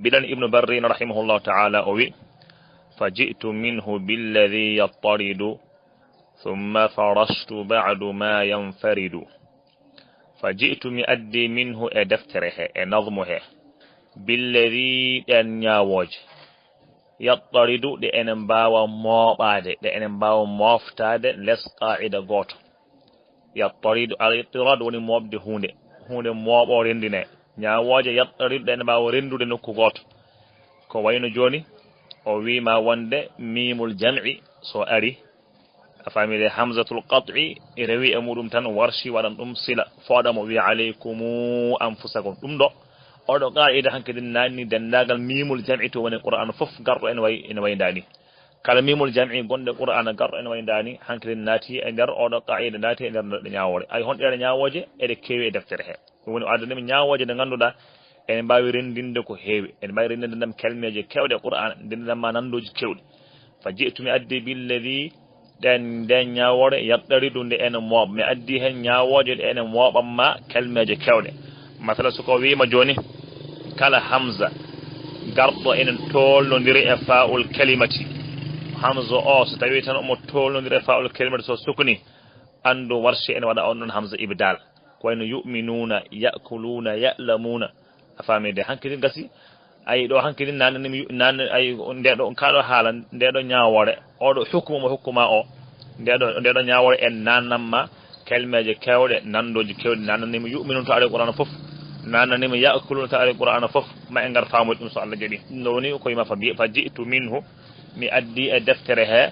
bidan ibnu barrin rahimahullahu ta'ala o wi faji'tu minhu billadhi yattaridu thumma farastu ba'du ma yanfaridu faji'tu mi addi minhu e deftere he e nazmu he billadhi ɗen ñawoje yattaridu ɗe enen mbawa mooɓade ɗe enen mbawa moftade les qa'ida goto yattaridu al-ittirad woni moɓde hunde mooɓo rendine ñawoje yattaridu ɗe enen mbawa rendude nokku goto ko wayno joni o wima wonde mimul jam'i so ari a famide hamzatul qat'i rewi e muɗum tan warshi waɗan ɗum sila fooɗamo wi alaykumu anfusakum ɗum ɗo oɗo qa'ida hankkadi nanni dendagal mimul jam'i to woni qur'an fof garɗo ene waydani kala mimul jam'i gonɗe qur'an garɗo ene waydani hankkadi naati e nder oɗo qa'ida naati e nder ɗe ñawore ay hon ɗeɗe ñawoje eɗe kewi e deftere he ɗum woni addanimi ñawoje nde ganduɗa ene mbawi rendinde ko heewi ene mbawi rendinde ndem kelmeje kewɗe qur'an ndendema nandoji kewɗi fa ji'tumi addi billadi nden ñawore yaɗɗaridu nde ene mooɓa mi addi hen ñawoje ɗe ene mooɓanma kelmeje kewɗe masala soko wima joni kala hamza garɗo enen tolnodiri e fa'ul kalimati hamza o so tawi tan omo tolnodiri e fa'ul kalimati so sukni andu warshi ene waɗa on ɗon hamza ibdal ko wayno yu'minuna ya'kuluna ya'lamuna a famide hankkadi gasi ayi ɗo hankkadi nanne ayi ndeɗo kaɗo haala ndeɗo ñawore oɗo hukmu mo hukkuma o ndeɗo ñawore en nannanma kelmeje kewɗe nandoji kewɗe nannanima yu'minun to ari qur'ana foof nananima ya'kuluna to ari qur'ana foof ma en gar famude ɗum so Allah jaɓi ɗum ɗo woni koyema fa ji'tu minhu mi addi e deftere he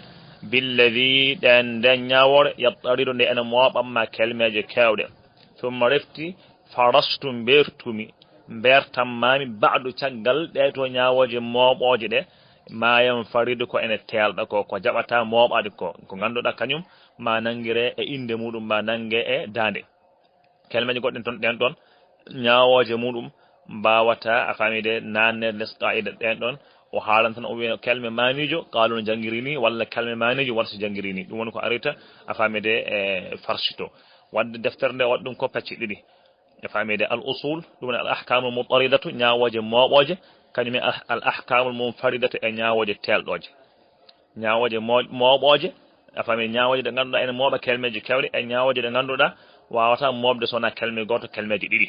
billadi nden ñawore yattaridu nde ene mooɓanma kelmeje kewɗe summa refti farastu bertammami ba'du caggal ɗe to ñawoje mooɓoje ɗe mayan faridu ko ene telɗa ko jaɓata mooɓade ko ganduɗa kañum ma nangire e inde muɗum ma nangue e dande kelmeje goɗɗen toon ɗen ɗon ñawoje muɗum mbawata a famide nanne les qa'ida ɗen ɗon o haalan tan o wi kelme manijo qaaluna janggirini walla kelme manijo warsi janggirini ɗum woni ko arita a famide e farcito wadde deftere nde waɗa ɗum ko pecce ɗiɗi e famide al usul ɗum woni al ahkamul mutaridatu ñawoje mooɓoje kañum e al ahkamul munfaridatu e ñawoje telɗoje ñawoje mooɓoje a famide ñawoje ɗe ganduɗa ene mooɓa kelmeje kewɗe e ñawoje ɗe ganduɗa wawata moɓde sowona kelme goto kelmeje ɗiɗi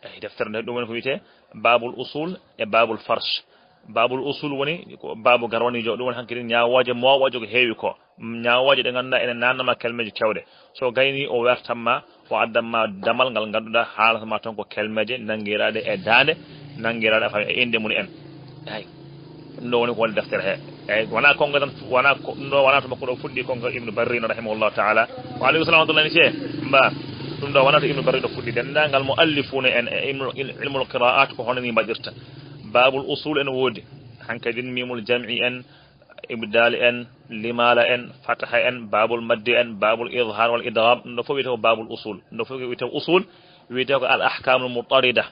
eyi deftere nde ɗum woni ko wiyete babul usul e babul farche babul usul woni babu garwanijo ɗum woni hankkadi ñawoje mooɓoje ko heewi ko ñawoje ɗe ganduɗa ene nannama kelmeje kewɗe so gayni o wertanma o addanma damal ngal ganduɗa haalatama toon ko kelmeje nanguiraɗe e dande nanguiraɗe a fami e inde mum en eyi ɗum ɗo woni ko woni deftere he eyyi wona konko tan wona ɗum ɗo wona to makko ɗo fuɗɗi konko ibnu barrin rahimahullahu taala wa aleykum salam watullahi ce mba ɗum ɗo wona to ibnu barrin ɗo fuɗɗi dendagal mo allifuna en e ilmul qira'at ko hono ni mbaɗirta babul usul en woodi hankkadi mimul jam'i en ibdal en limala en fataha en babul maddi en babul idhar wal idgham ɗum ɗo fof wiyete ko babul usul ɗum ɗo fof wiyete usul wiyete ko al ahkamul mutarida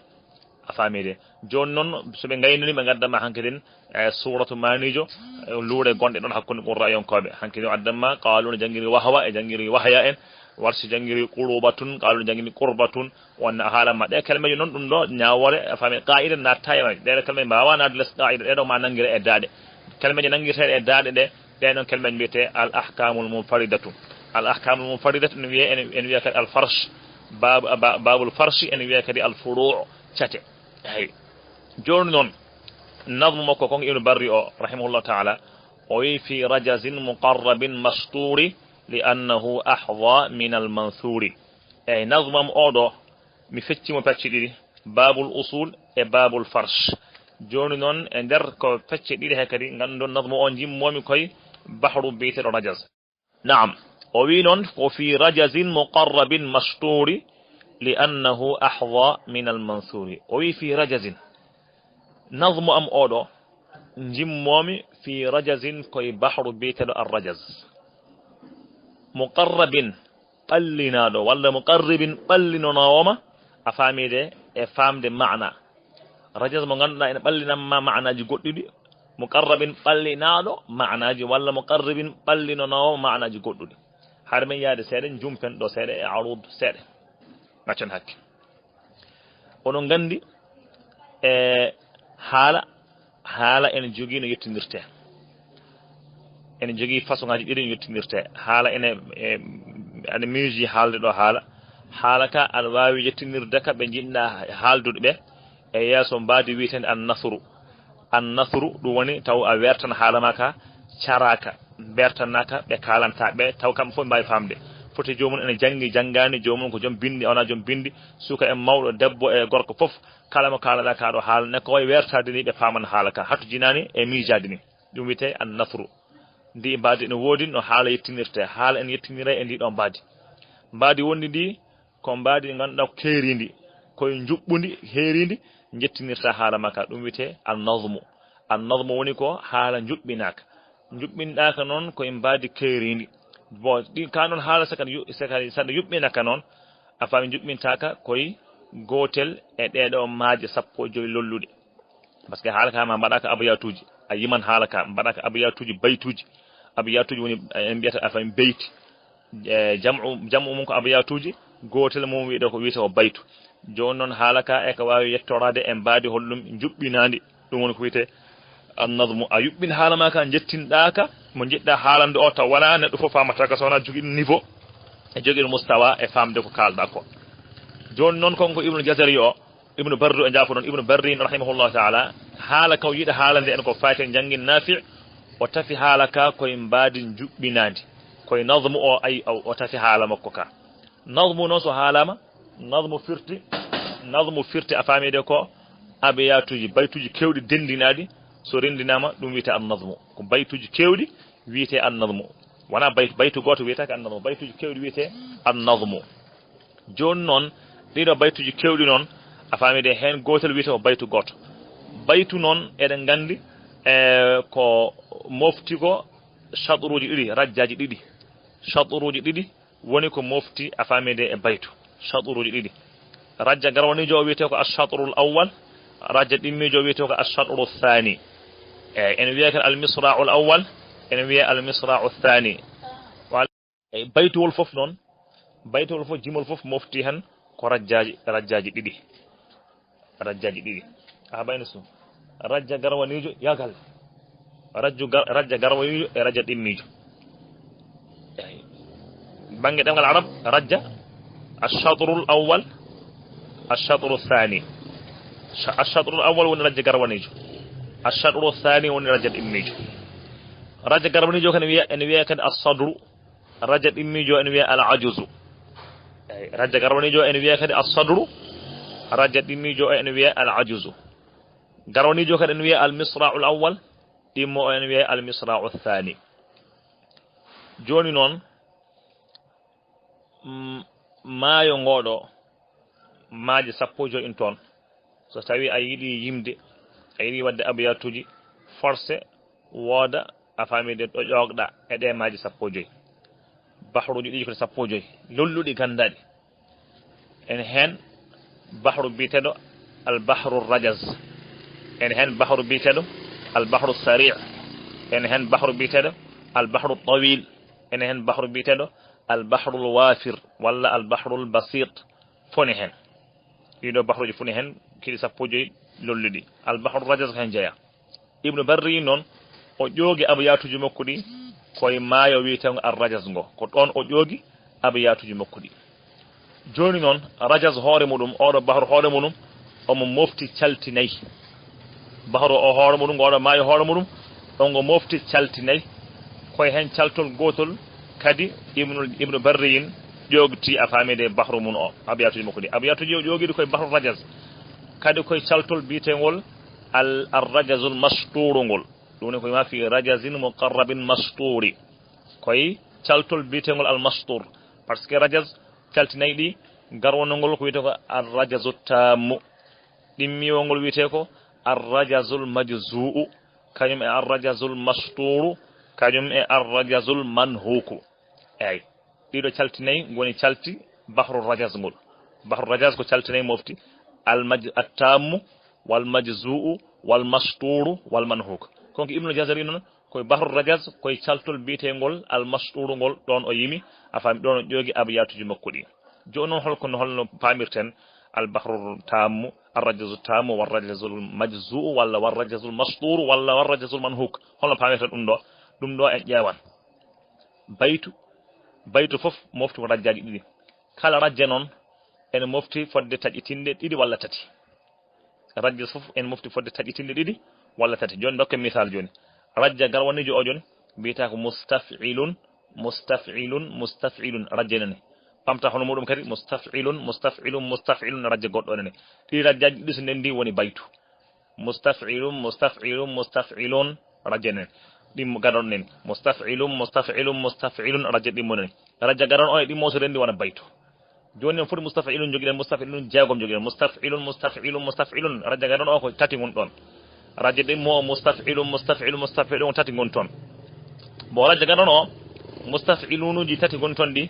a famide joni noon soɓe gaynini ɓe gaddama hankkadin e suratu manijo luure gonɗe ɗon hakkude qurra yonkoɓe hankkadi o addama qaluna jangguiri wahwa e jangguiri wahya en warsi jangguiri qulubatun qaluna jangguiri qurbatun wonna haalanma ɗe kalmeje noon ɗum ɗo ñawore a famide qa'ida natta e ɗeɗo kalmeje mbawa nadde less qa'ida ɗeɗo ma nanguire e daaɗe kalmeje nanguirteɗe e daaɗe ɗe ɗeɗon kalmeje mbiyete al ahkamul munfaridatu al ahkamul munfaridatu ne wiye ene wiya kadi al farche babul farche ene wiya kadi al furu' cate eyi joni noon nazmu makko konko ibnu barri o rahimahullahu taala o wi fi rajazin muqarrabin masturi li annahu ahda min al mansuri eyi nazmam oɗo mi feccimo pecce ɗiɗi babul usul e babul farche joni noon e nder ko pecce ɗiɗi he kadi ganduɗon nazmu o jimmomi koye bahru biyeteɗo rajaz naam o wi noon ko fi rajazin muqarrabin masturi li annahu ahda min al mansuri o wi fi rajazin nazmu am oɗo jimmomi fi rajazin koye bahru biyeteɗo ar rajaz muqarrabin ɓallinaɗo walla muqarribin ɓallinonowoma a famide e famde mana rajaz mo ganduɗa ene ɓallinanma manaji goɗɗuɗi muqarrabin ɓallinaɗo manaji walla muqarribin ɓallinonowo manaji goɗɗuɗi har min yaade seeɗa jumpen ɗo seeɗa e arud seeɗa gaccon hakke oɗon gandi e haala ene jogii no yettinirte ene jogii façon ngaji ɗiɗi no yettinirte haala ene ane miiji haalde ɗo haala ka aɗa waawi yettinirde ka ɓe jinɗa haaldude ɓe e yeeso mbaadi wiitende annasru ɗum woni taw a wertan haala ma ka caraka bertanaka ɓe kalanta ɓe taw kamɓe fof mbawi famde foti jomum ene jangi janggani jomum ko joom bindi ona joom bindi suka e mawɗo debbo e gorko fof kala mo kalaɗa kaɗo haala ne ko way wertade ni ɓe paman haala ka hatto jinani e miijade ni ɗum wiyete annasru ndi mbaadi ne woodi no haala yettinirte haala en yettinira e ndi ɗo mbaadi wondi ndi ko mbaadi ganduɗa ko keeridi koye juɓɓudi heeridi jettinirta haala makka ɗum wiyete annazmu woni ko haala juɓɓinɗaka noon koye mbaadi keeridi bon ɗi ka noon haala saɗa yuɓɓinaka noon a faami juɓɓintaka koye gotel e ɗeɗo maaje 15 lolluɗe par ce que haala ka ma mbaɗaka abayatuji a yiman haala ka mbaɗaka abayatuji abiyatuji woni en mbiyata a faami beyti jamu mum ko abayatuji gotel mum wiide ko wiyete o baytu joni noon haala ka e ko wawi yettorade e mbaadi hollum juɓɓinadi ɗum woni ko wiyete annazmu a yuɓɓin haala ma ka jettinɗaka mo jiɗɗa haalande o taw wona neɗɗo fof famata ka sowona joguiɗo niveau e joguiɗo mustawa e famde ko kalɗa ko joni noon konko ibnu jazari o ibnu bardu e jafo noon ibnu barrin rahimahullahu taala haala ka o yiiɗa haalande en ko faten janggin nafi o tafi haala ka koye mbaadi juɓɓinadi koye nazmu o ay o tafi haala makko ka nazmu noon so haalama nazmu firti a famide ko abiyatuji baytuji kewɗi dendinaɗi so rendinama ɗum wiyete annazmu ko baytuji kewɗi wiyete annazmu wona baytu goto wiyetake annazmu baytuji kewɗi wiyete annazmu joni noon ɗiɗo baytuji kewɗi noon a famide hen gotel wiyete ko baytu goto baytu noon eɗen gandi ko mofti ko chatruji ɗiɗi rajjaji ɗiɗi woni ko mofti a famide e baytu chatruji ɗiɗi rajja garwanijo o wiyete ko achatrul awwal rajja ɗimmijo o wiyete ko achatru thani ene wiye kadi almisra'u l awwal ene wiye almisra'u thani baytuwol fof noon baytuwol fof jimol fof mofti hen ko rajjaji ɗiɗi a ɓayno sum rajja garwanijo yagal rajja garwanijo e rajja ɗimmijo banggue ɗemgal arab rajja achatrul awwal achatru thani achatru awwal woni rajja garwanijo achatru thani woni rajja ɗimmijo rajja garwanijo kadi ene wiye kadi assadru rajja ɗimmijo ene wiye al ajuzu rajja garwanijo ene wiye kadi assadru rajja ɗimmijo ene wiye al ajuzu garwanijo kadi ene wiye al misra'u l awwal ɗimmo o ene wiye al misra'u thani joni noon maayo ngoɗo maaje 15 ton so tawi a yiiɗi yimde a yiiɗi wadde abiyatuji forcé wooda a famide ɗo ƴoogɗa e ɗe maaje 15 bahruji ɗiɗi kode 15 lolluɗi gandaɗi en hen bahru biteɗo al bahru rajaz en hen bahru biteɗo al bahru sari' en hen bahru biteɗo al bahru tawil en hen bahru biteɗo al bahru l wafir walla al bahru l basit foni hen ɗiɗo bahruji foni hen kiɗi 15 lolluɗi al bahru rajaz ko hen jeeya ibnu barri noon o ƴoogi abiyatuji makko ɗi koye maayo wiyetego ar rajaz ngo ko ɗon o ƴoogi abiyatuji makko ɗi joni noon rajaz hoore muɗum oɗo bahru hoore muɗum omo mofti caltinayi bahru o hoore muɗum ngoɗo maayo hoore muɗum ɗongo mofti caltinayi koye hen caltol gotol kadi ibnu barriyin ƴoogti a famide bahru mum o abiyatuji makko ɗi abiyatuji o ƴoogiɗi koye bahru rajaz kadi koye caltol biyetegol al rajazul masturu ngol ɗum woni koye ma fi rajazin muqarrabin masturi koye caltol biyetegol al mastur par ce que rajaz caltinayi ɗi garwonogol ko wiyete ko ar rajazu tammu ɗimmiwo ngol wiyete ko ar rajazul majzuu kañum e ar rajazul masturu kañum e ar rajazul manhuku eyyi ɗiɗo caltinayi goni calti bahru rajaz ngol bahru rajaz ko caltinayi mofti attammu wal majzuu wal masturu wal manhuk konko ibnu jazari noon koye bahru rajaz koye caltol biyetegol al masturu ngol ɗon o yimi a faami ɗon o ƴoogi abiyatuji makko ɗi joni noon holno pamirten al bahru tammu الرجز التام والرجز المجزوء ولا والرجز المسطور ولا والرجز المنهوك هون فاميتا دum do en ƴewan baytu fof mofti ko rajjaji ɗiɗi kala rajje noon ene mofti fodde taƴitinde ɗiɗi walla tati rajje fof ene mofti fodde taƴitinde ɗiɗi walla tati joni dokke misal joni rajja garwanijo o joni mbiyata ko mustaf'ilun rajje nane pamta hono muɗum kadi mustaf'ilun rajje goɗɗo nane ɗi rajjaji ɗiɗi so ndendi woni baytu mustaf'ilun rajje nane ɗimmo garon nen mustaf'ilun rajje ɗimmo nane rajja garon o e ɗimmo so rendi wona baytu joni on foti mustaf'ilun jogiɗen mustaf'ilun jeegom jogiɗen mustaf'ilun rajja garon o ko tati gon ɗon rajje ɗimmo o mustaf'ilun tati gon toon bo rajja garon o mustaf'ilunuji tati gon toon ɗi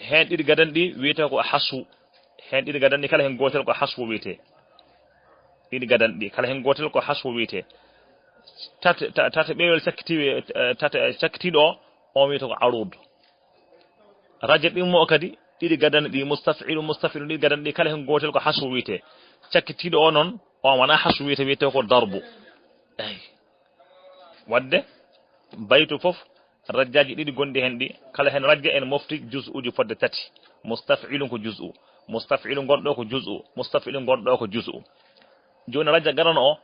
hen ɗiɗi gadan ɗi wiyete ko hasu hen ɗiɗi gadan ɗi kala hen gotel ko hasu wiyete ɗiɗi gadan ɗi kala hen gotel ko hasu wiyete tata ɓeewel cakkitiɗo o on wiyete ko arud rajje ɗimmo o kadi ɗiɗi gadan ɗi mustaf'ilun ɗiɗi gadan ɗi kala hen gotel ko hasu wiyete cakkitiɗo o noon on wona hasu wiyete ko darbu eyi wadde baytu fof rajjaji ɗiɗi gonɗi hen ɗi kala hen rajja en mofti juz'uji fodde tati mustaf'ilun ko juz'u mustaf'ilun gonɗo ko juz'u mustaf'ilun gonɗo ko juz'u joni rajja garano o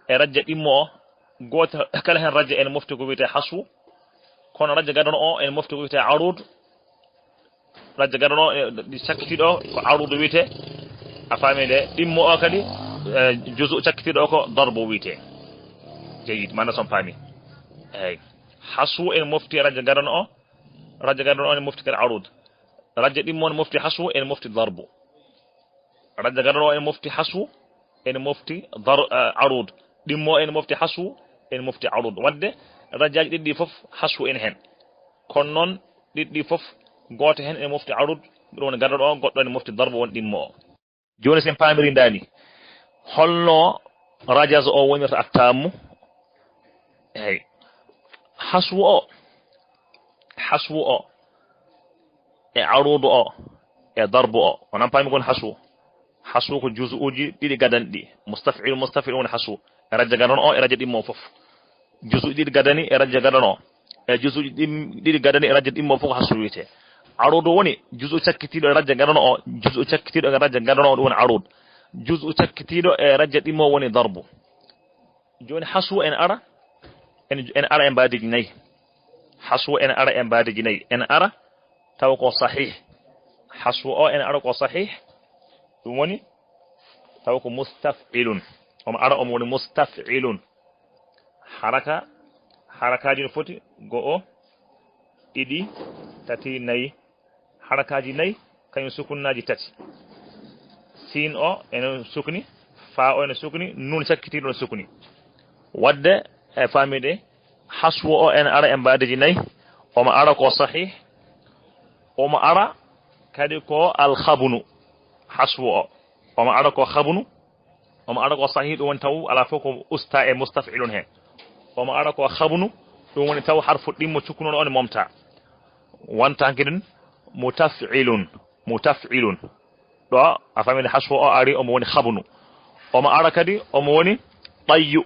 e rajja ɗimmo o goto kala hen rajja en mofti ko wiyete hasu kono rajja garano o en mofti ko wiyete arud rajja garano o ɗi cakkitiɗo ko arud wiyete a faami nde ɗimmo o kadi juz'u cakkitiɗo o ko darbu wiyete jeyid mana son paami eyyi hasu en mofti rajja garano o en mofti kadi arud rajja ɗimmo en mofti hasu en mofti darbu rajja garano o en mofti hasu en mofti arud ɗimmo en mofti hasu en mofti arud wadde rajjaji ɗiɗɗi fof hasu en hen kono noon ɗiɗɗi fof goto hen en mofti arud ɗum woni garano o goɗɗo en mofti darbu won ɗimmo o joni sen pamiri ndani holno rajas o wonirta attamu eyyi hasu o e arudu o e darbu o onan pami gon hasu ko juz'uji ɗiɗi gadanɗi mustaf'il woni hasu e rajja gadan o e rajja ɗimmo fof juz'u ɗiɗi gadani e rajja gadan o e juz'uji ɗiɗi gadani e rajja ɗimmo fof ko hasu wiyete arudu woni juz'u cakkitiɗo e rajja gadan o juz'u cakkitiɗo e rajja gadan o ɗum woni arud juz'u cakkitiɗo e rajja ɗimmo woni darbu joni hasu en ara en mbaadiji nayyi hasu en ara en mbaadiji nayyi en ara taw ko sahih hasu o en ara ko sahih ɗum woni taw ko mustaf'ilun omo ara omo woni mustaf'ilun harakaji no foti go'o ɗiɗi tati nayyi harakaji nayyi kañum sukunnaji tati sin o ene sukni fa o ene sukni nun cakkitiɗo no sukni wadde e famide hasu o en ara en mbadeji nayyi omo ara ko sahih omo ara kadi ko al khabnu hasu o omo ara ko khabnu omo ara ko sahih ɗum woni taw ala fof ko usta e mustaf'ilun hen omo ara ko khabnu ɗum woni taw harfu ɗimmo cukkunoɗo on momta wonta kiden mutaf'ilun ɗo a famide hasu o ari omo woni khabnu omo ara kadi omo woni tayyu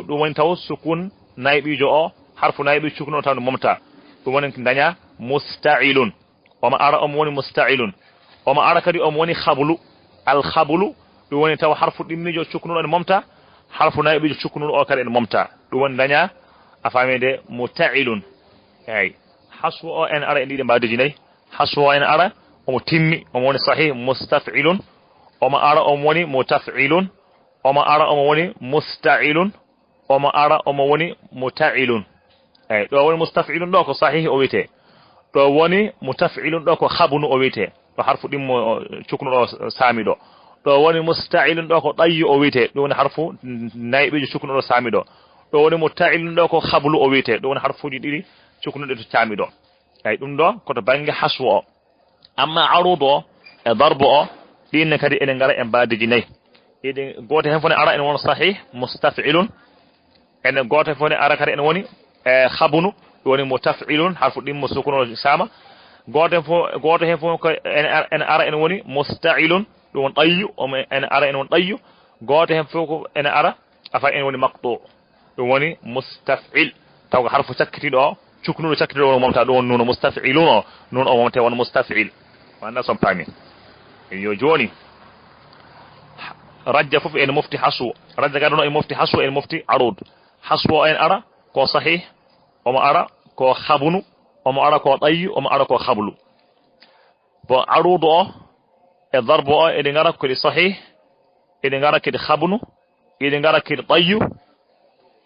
ɗum woni taw sukun nayɓijo o harfu nayɓi cukkunoɗo taw no momta ɗum woni daña musta'ilun omo ara omo woni musta'ilun omo ara kadi omo woni khablu al khablu ɗum woni taw harfu ɗimmijo cukkunoɗo ne momta harfu nayɓijo cukkunoɗo o kadi ene momta ɗum woni daña a famide muta'ilun eyyi hasu o en ara e ɗiɗi mbadeji nayyi hasu o en ara omo timmi omo woni sahih mustaf'ilun omo ara omo woni mutaf'ilun omo ara omo woni musta'ilun omo ara omo woni muta'ilun eyyi ɗo woni mustaf'ilun ɗo ko sahih o wiyete ɗo woni mutaf'ilun ɗo ko khabnu o wiyete ɗo harfu ɗimmo cuknuɗo saami ɗo woni musta'ilun ɗo ko ɗayyu o wiyete ɗum woni harfu nayɓijo cuknuɗo saami ɗo woni muta'ilun ɗo ko khablu o wiyete ɗum woni harfuji ɗiɗi cuknuɗe to caami ɗo eyyi ɗum ɗo koto banggue hasu o amma arudu o e darbu o ɗinne kadi ene ngara e mbadeji nayyi ɗiɗi goto hen fone ara ene wona sahih mustaf'ilun ene goto hen fone ara kadi ene woni e khabnu ɗum woni mutaf'ilun harfu ɗimmo sukuno sama goto hen fof ko ene ara ene woni musta'ilun ɗum won ɗayyu omo ene ara ene won ɗayyu gooto hen fof ko ene ara afa ene woni maqtu ɗum woni mustaf'il taw ko harfu cakkitiɗo o cuknuɗo cakkitiɗo o momta ɗum won nuno mustaf'ilun o nun o momte won mustaf'il wanda son paami yo joni rajja fof ene mofti hasu rajja gadano ene mofti hasu ene mofti arud hasu o en ara ko sahih omo ara ko khabunu omo ara ko ɗayyu omo ara ko khablu bo arud o e darbu o eɗi ngara kodi sahih eɗi ngara kedi khabnu eɗi ngara kedi ɗayyu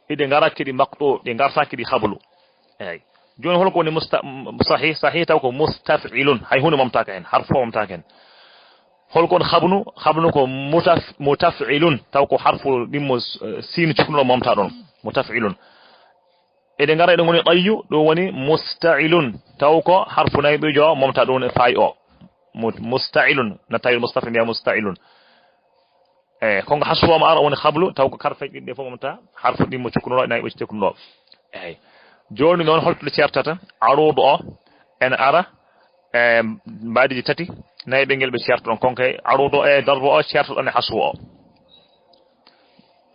eɗi ngara kedi maqtu ɗi ngarta kedi khablu eyyi joni holko woni sahih sahih taw ko mustaf'ilun hay hunde momtaka hen harfu momtaka hen holko on khabnu ko mutaf'ilun taw ko harfu dimmo sin cuknuɗo momta ɗon mutaf'ilun eɗi ngara eɗen woni ɗayyu ɗum woni musta'ilun taw ko harfu nayɓijo momta ɗum fay o musta'ilun na tawi mustafa mbiya musta'ilun kongo haswoma ara woni khablu taw ko karfe ɗiɗɗe fof momta harfu ɗimmo cuknuɗo nayɓijo cuknuɗo eyyi joni noon holto certata arudu o en ara mbaadiji tati nayɓe ngel ɓe certa ɗon konko arudu o e darbu o certa ɗon e hasu o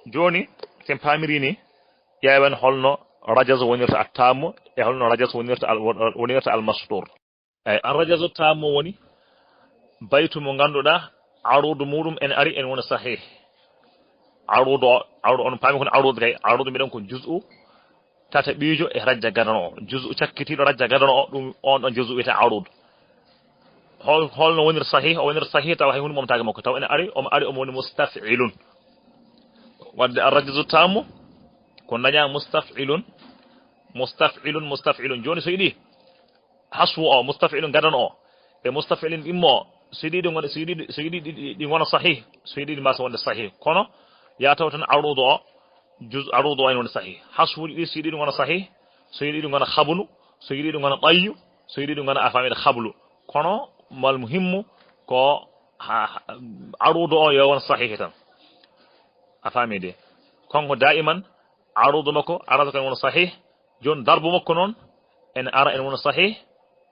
joni sen pamiri ni ƴeewen holno rajaz wonirta attamu e holno rajaz wonirta almastur eyyi arrajazu tammu woni baytu mo ganduɗa arudu muɗum en ari en wona sahih arudu on paami kono arudu kay arudu mbiɗen ko juz'u tata ɓiijo e rajja gadano o juz'u cakkitiɗo rajja gadano o ɗum on ɗon juz'u wiyete arudu holno wonir sahih o wonir sahih taw hay hunde momtake makko taw ene ari omo woni mustaf'ilun wadde arrajazu tammu ko daña mustaf'ilun joni so yiɗi haswu o mustaf'ilun gadano o e mustaf'ilin ɗimmo so yiɗi ɗi gona sahih so yiɗi ɗi mbasa wonde sahih kono ya taw tan arudu o arudu o ene woni sahih haswuɗi ɗi so yiɗi ɗi gona sahih so yiɗi ɗi gona khabnu so yiɗi ɗi gona ɗayyu so yiɗi ɗi gona a famide khablu kono mal muhimmu ko arudu o yo won sahih tan a famide konko daiman arudu makko arata ko wona sahih joni darbu makko noon ene ara ene wona sahih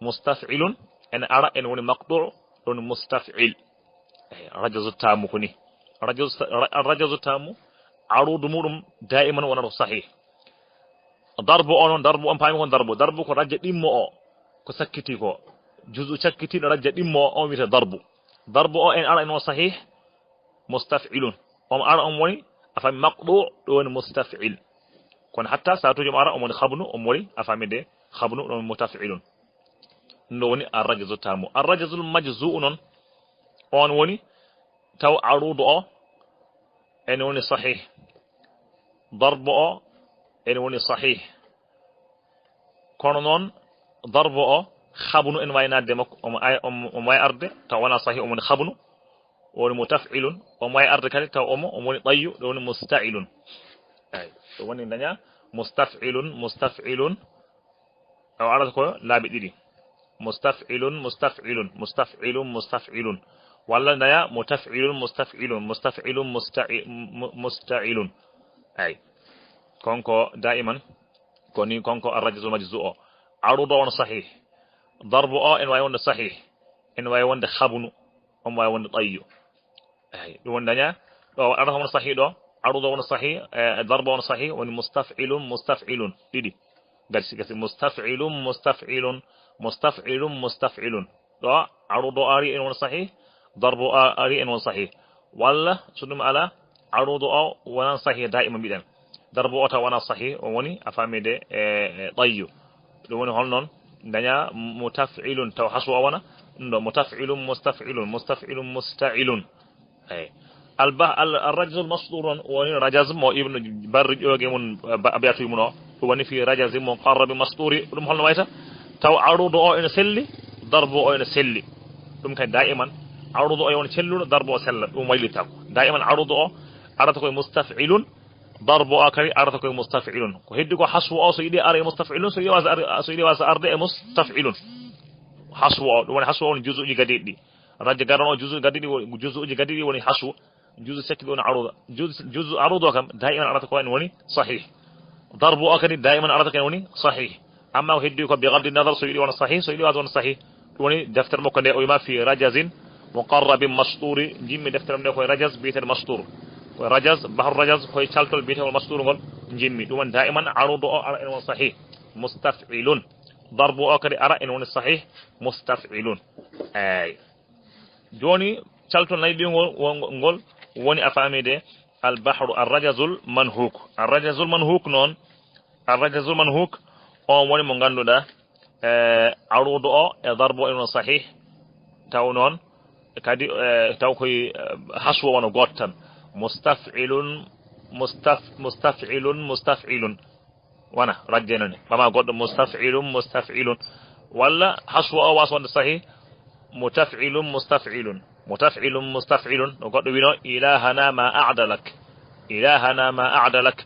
mustaf'ilun ene ara ene woni maqtu' ɗon mustaf'il rajazu tamu koni rajazu tamu arudu muɗum daiman wonata sahih darbu o noon darbu on paami kon darbu ko rajja ɗimmo o ko sakkiti ko juzu cakkitiɗo rajja ɗimmo o on wiyete darbu o en ara ene wona sahih mustaf'ilun on ara on woni afami maqtu' ɗo woni mustaf'il kono hatta satuji mo ara on woni khabnu on woni afamide khabnu ɗon mutaf'ilun ɗum woni arrajazu tamu arrajazul majzu'u non on woni taw arudu o ene woni sahih darbu o ene woni sahih kono noon darbu o khabnu en way nadde makko omo way arde taw wona sahih o woni khabnu o woni mutaf'ilun omo way arde kadi taw omo woni ɗayyu ɗo woni musta'ilun eyyi ɗum woni daña mustaf'ilun o arata ko laabi ɗiɗi mustaf'ilun walla daña musta'ilun eyyi konko daiman koni konko arrajazul majzu o arudo on sahih darbu o en way wonde sahih en way wonde khabnu on way wonde ɗayyu eyyi ɗum woni daña ɗo arata won sahih ɗo arudo won sahih darbu on sahih woni mustaf'ilun ɗiɗi gasi mustaf'ilun ɗo arudo ari en won sahih darbu ari en won sahih walla so ɗum ala arudo o wona sahih daiman mbiɗen darbu o taw wona sahih o woni a famide ɗayyu ɗum woni hol noon daña mutaf'ilun taw hasu o wona ɗum ɗo mustaf'ilun musta'ilun eyyi الرجز المصدور وني رجز مو ابن بر جوغي من ابياتو منو وني في رجز مقرب مصدور دم هول وايتا taw arudu o ene selli darbu o ene selli ɗum kay daiman arudu o woni celluɗo darbu o sella ɗum waylita ko daiman arudu o arata koye mustaf'ilun darbu o kadi arata koye mustaf'ilun ko heddi ko haswu o so yiɗi ara e mustaf'ilun so yiɗi wasa arde e mustaf'ilun haswu o ɗum woni haswu o woni juzuji gadiɗi radde garan o juzuji gadiɗi woni haswu juzu sekki woni aruda juzu arudu o kam daiman arata ko en woni sahih darbu o kadi daiman arata ko en woni sahih amma ko heddi ko bi gaddi nadar so yiɗi wona sahih so yiɗi wona sahih ɗum woni deftere makko nde o wima fi rajazin muqarrabin masturi jimmi deftere nde koye rajaz biyeteɗo mastur koye rajaz bahru rajaz koye caltol biyetewol mastur ngol jimmi ɗum woni daiman arudu o ara ene won sahih mustaf'ilun darbu o kadi ara ene woni sahih mustaf'ilun ay joni caltol nayi ngol woni a famide al bahru arrajazul manhuk arrajazul manhuk non arrajazul manhuk on woni mo ganduɗa arudu o e darbu o ene won sahih taw non kadi taw koye haswa wona goto tan mustaf'ilun mustaf'ilun wana rajjenani ɓama goɗɗo mustaf'ilun walla haswa o wasa wonde sahih mutaf'ilun no goɗɗo wino ilahana ma a'dalak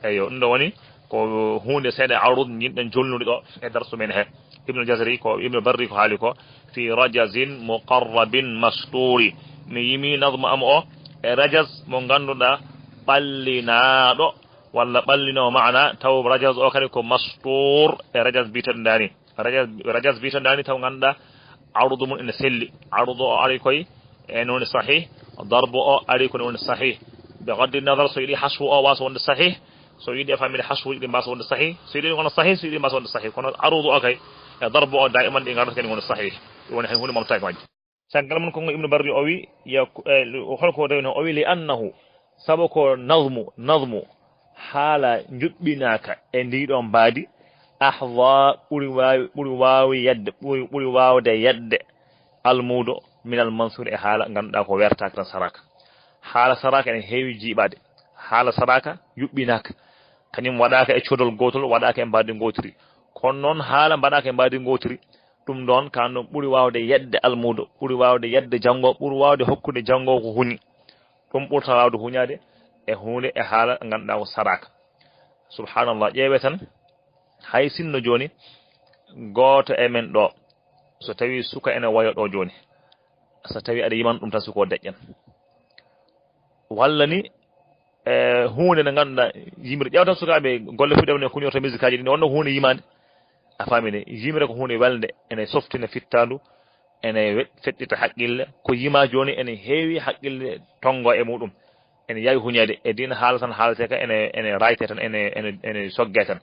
eyo ɗum ɗo woni ko hunde seeɗa arude jinɗen jolnude ɗo e darsu men he ibnu jazari ko ibnu barri ko haali ko fi rajazin muqarrabin masturi mi yimi nadmu am o e rajaz mo ganduɗa ɓallinaɗo walla ɓallino maana taw rajaz o kadi ko mastur e rajaz biteɗo dani rajaz biteɗo dani taw ganduɗa arudu mum ene selli arudu o ari koye ene woni sahih darbu o ari kone woni sahih ɓe gaddi nadar so yiiɗi haswu o wasa wonde sahih so yiiɗi e famide haswuji ɗi mbasa wonde sahih so yiiɗi wono sahih so yiiɗi mbasa wonde sahih kono arudu o kay e darbu o daiman ɗi gardata kadi woni sahih ɗum woni hay hunde mamtaki majji caggal mum kongo ibnu barri o wi holko rewni o wi li annahu saabu ko nazmu haala juɓɓinaka e ndiɗon mbaadi ahwa ɓuri wawde yedde almudo min al mansur e haala ganduɗa ko wertaka tan saraka haala saraka ene heewi jiiɓade haala saraka yuɓɓinaka kañum waɗaka e codol gotol waɗaka e mbadi gotiri kono noon haala mbaɗaka e mbadi gotiri ɗum ɗon kanɗum ɓuuri wawde yedde almudo ɓuuri wawde yedde janggo ɓuuri wawde hokkude janggo ko huñi ɗum ɓurta wawde huñade e hunde e haala ganduɗa ko saraka subhanallah ƴeewe tan hay sinno joni goto e men ɗo so tawi suka ene wayo ɗo joni so tawi aɗa yiman ɗum tan suko deƴƴan walla ni hunde nde ganduɗa yimre ƴewtan sukaɓe golle fu ɗewne kuñorta musique aji ɗi ne wonno hunde yimande a famine yimre ko hunde welde ene softina fittandu ene feɗɗita haqqille ko yima joni ene heewi haqqille tongo e muɗum ene yawi huñede e dina haala tan haalate ka ene rayte tan ene sogge tan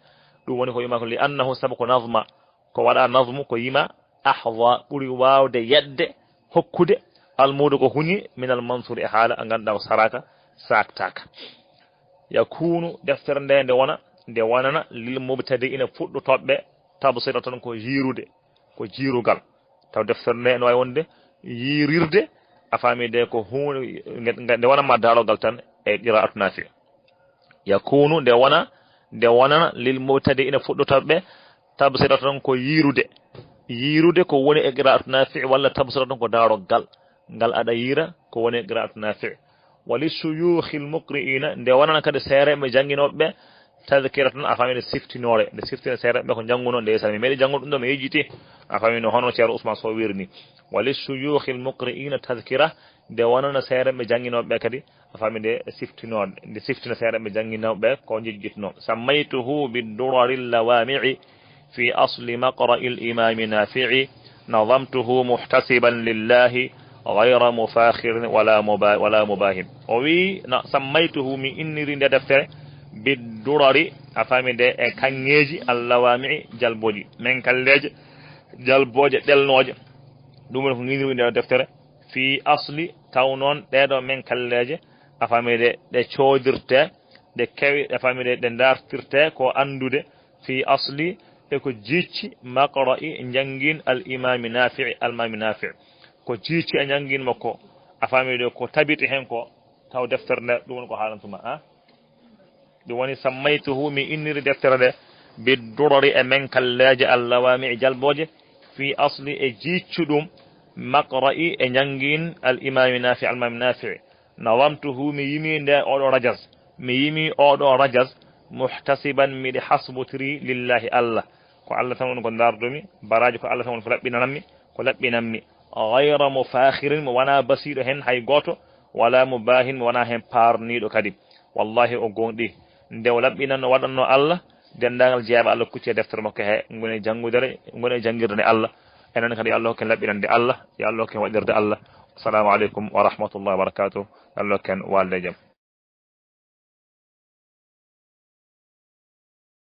ɗum woni ko yima ko li annahu saabu ko nazma ko waɗa nazmu ko yima ahwa ɓuuri wawde yedde hokkude almudo ko huñi min al mansur e haala ganduɗa ko saraka saktaka yakunu deftere nde nde wonana lil mubtadi ina fuɗɗo toɓɓe tabsira tan ko yirude ko jirugal taw deftere nde ne wawi wonde yirirde a famide ko hunde nde wonanma darogal tan e qira'atu nafi yakunu nde wonana lil mubtadi ina fuɗɗo toɓɓe tabsira tan ko yirude ko woni e qira'atu nafi walla tabsira tan ko darogal ngal aɗa yira ko woni e qira'atu nafi wali suyukhil muqri'ina nde wonana kadi seereɓe jangguinoɓe tadkira tan a famine siftinore nde siftina seereɓe ko jangguno ndeysaan mi meeɗi janggude ɗum ɗo mi yejjiti a famine hono ceerno Ousmane Sow wirni wali suyukhil muqri'ina tadkira nde wonana seereɓe jangguinoɓe kadi a famide siftinode nde siftina seereɓe jangguinoɓe ko jejjitno sammaytuhu biduraril lawami'i fi asli maqra'il imami nafi'i nadamtuhu muhtasiban lillahi غير مفاخر ولا مباهم وي سميته من إنري دفتر بالدرر أفهم ده كنيجي اللوامع جلبوجي من كاللج جلبوجي دلنوج دومن إنري دفتر في أصل تاونون ده من كاللج أفهم ده شودرته ده كوي أفهم ده دارترته كو أندو ده في أصل eko jicci maqra'i jangin al imam nafi' al imam nafi' ko jicci e jangin makko a famide ko tabiti hen ko taw deftere nde ɗum ko haalantuma ɗum woni sammaytuhu mi inniri deftere nde biddurari e men kallaji allawami jalboje fi asli e jiccuɗum maqra'i e jangin al imam nafi' al imam nafi' nawamtuhu mi yimi nde oɗo rajaz mi yimi oɗo rajaz muhtasiban miɗe hasbotiri lillahi allah ko allah tan woni ko dardumi baraji ko allah tan woni ko laɓɓinanmi gayra mufakhirin mo wona basiɗo hen hay goto wala mubahin mo wona hen parniɗo kadi wallahi o gonɗi nde o laɓɓinanno waɗanno allah dendagal jeeɓa allah kucci e deftere makko he gone jangudere gone jangirde nde allah enen kadi yo allah hokken laɓɓinande allah yo allah hokken waɗirde allah assalamu aleykum wa rahmatullahi wa barakatuh. Allah ken walde jam.